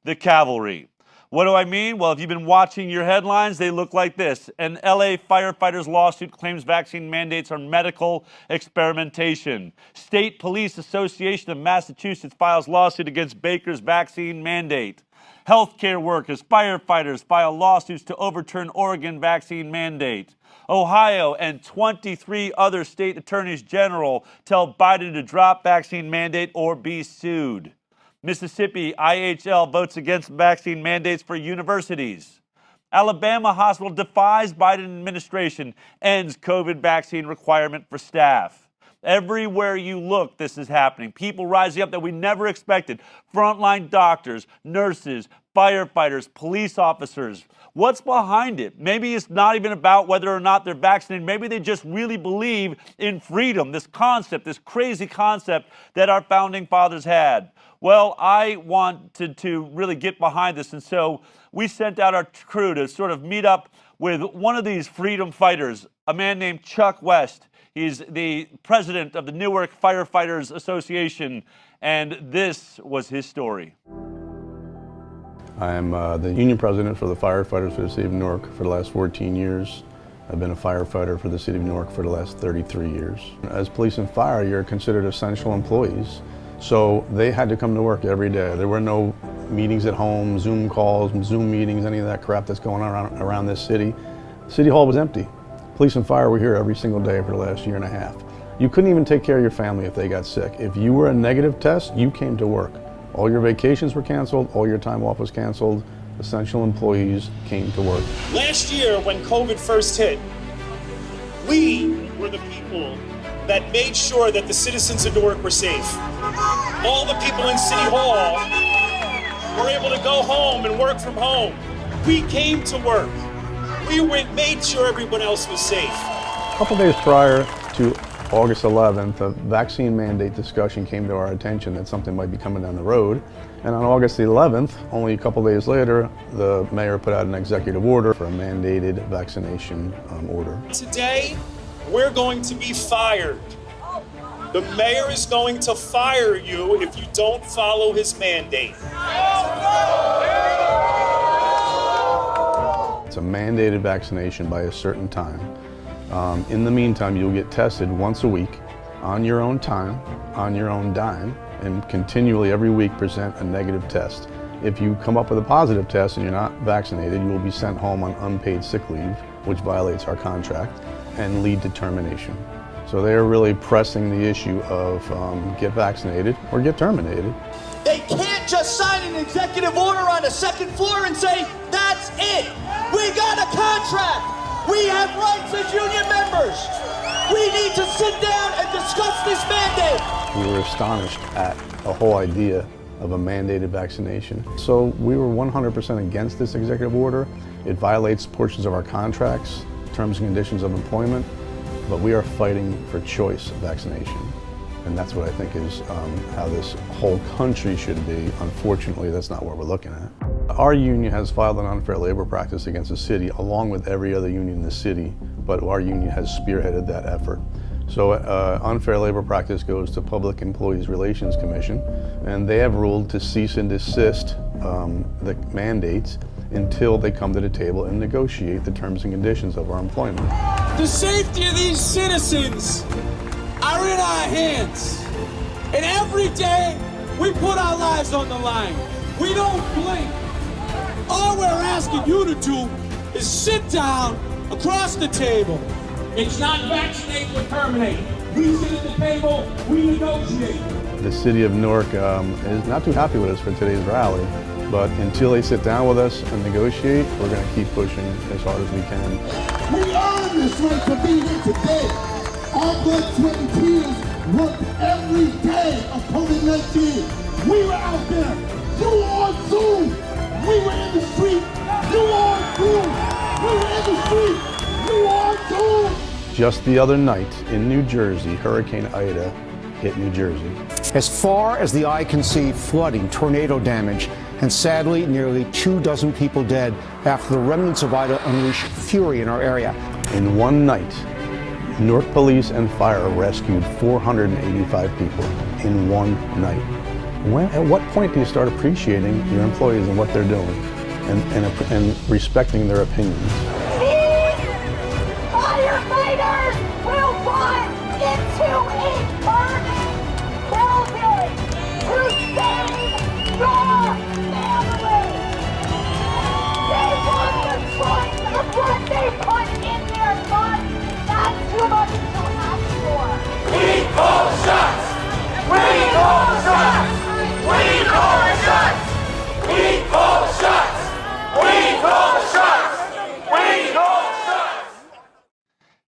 the cavalry. What do I mean? Well, if you've been watching your headlines, they look like this. An LA firefighter's lawsuit claims vaccine mandates are medical experimentation. State Police Association of Massachusetts files lawsuit against Baker's vaccine mandate. Healthcare workers, firefighters file lawsuits to overturn Oregon vaccine mandate. Ohio and 23 other state attorneys general tell Biden to drop vaccine mandate or be sued. Mississippi IHL votes against vaccine mandates for universities. Alabama hospital defies Biden administration, ends COVID vaccine requirement for staff. Everywhere you look, this is happening. People rising up that we never expected. Frontline doctors, nurses, firefighters, police officers. What's behind it? Maybe it's not even about whether or not they're vaccinated. Maybe they just really believe in freedom, this concept, this crazy concept that our founding fathers had. Well, I wanted to really get behind this, and so we sent out our crew to sort of meet up with one of these freedom fighters, a man named Chuck West. He's the president of the Newark Firefighters Association, and this was his story. I'm the union president for the firefighters for the city of Newark for the last 14 years. I've been a firefighter for the city of Newark for the last 33 years. As police and fire, you're considered essential employees. So they had to come to work every day. There were no meetings at home, Zoom calls, Zoom meetings, any of that crap that's going on around this city. City Hall was empty. Police and fire were here every single day for the last year and a half. You couldn't even take care of your family if they got sick. If you were a negative test, you came to work. All your vacations were canceled, all your time off was canceled. Essential employees came to work. Last year, when COVID first hit, we were the people that made sure that the citizens of Newark were safe. All the people in City Hall were able to go home and work from home. We came to work. We made sure everyone else was safe. A couple days prior to August 11th, a vaccine mandate discussion came to our attention that something might be coming down the road. And on August the 11th, only a couple days later, the mayor put out an executive order for a mandated vaccination order. Today, we're going to be fired. The mayor is going to fire you if you don't follow his mandate. It's a mandated vaccination by a certain time. In the meantime, you'll get tested once a week on your own time, on your own dime, and continually every week present a negative test. If you come up with a positive test and you're not vaccinated, you will be sent home on unpaid sick leave, which violates our contract, and lead to termination. So they are really pressing the issue of get vaccinated or get terminated. They can't just sign an executive order on the second floor and say, that's it. We got a contract. We have rights as union members. We need to sit down and discuss this mandate. We were astonished at the whole idea of a mandated vaccination. So we were 100% against this executive order. It violates portions of our contracts, terms and conditions of employment, but we are fighting for choice vaccination. And that's what I think is how this whole country should be. Unfortunately, that's not what we're looking at. Our union has filed an unfair labor practice against the city, along with every other union in the city, but our union has spearheaded that effort. So unfair labor practice goes to Public Employees Relations Commission, and they have ruled to cease and desist the mandates until they come to the table and negotiate the terms and conditions of our employment. The safety of these citizens are in our hands. And every day we put our lives on the line. We don't blink. All we're asking you to do is sit down across the table. It's not vaccinate or terminate. We sit at the table, we negotiate. The city of Newark is not too happy with us for today's rally, but until they sit down with us and negotiate, we're going to keep pushing as hard as we can. We earned this right to be here today. Our blood, sweat, and tears worked every day of COVID-19. We were out there. You were on Zoom. We were in the street. You were on Zoom. We were in the street. You were on Zoom. Just the other night in New Jersey, Hurricane Ida hit New Jersey. As far as the eye can see, flooding, tornado damage, and sadly, nearly 24 people dead after the remnants of Ida unleashed fury in our area. In one night, Newark Police and Fire rescued 485 people in one night. At what point do you start appreciating your employees and what they're doing and respecting their opinions?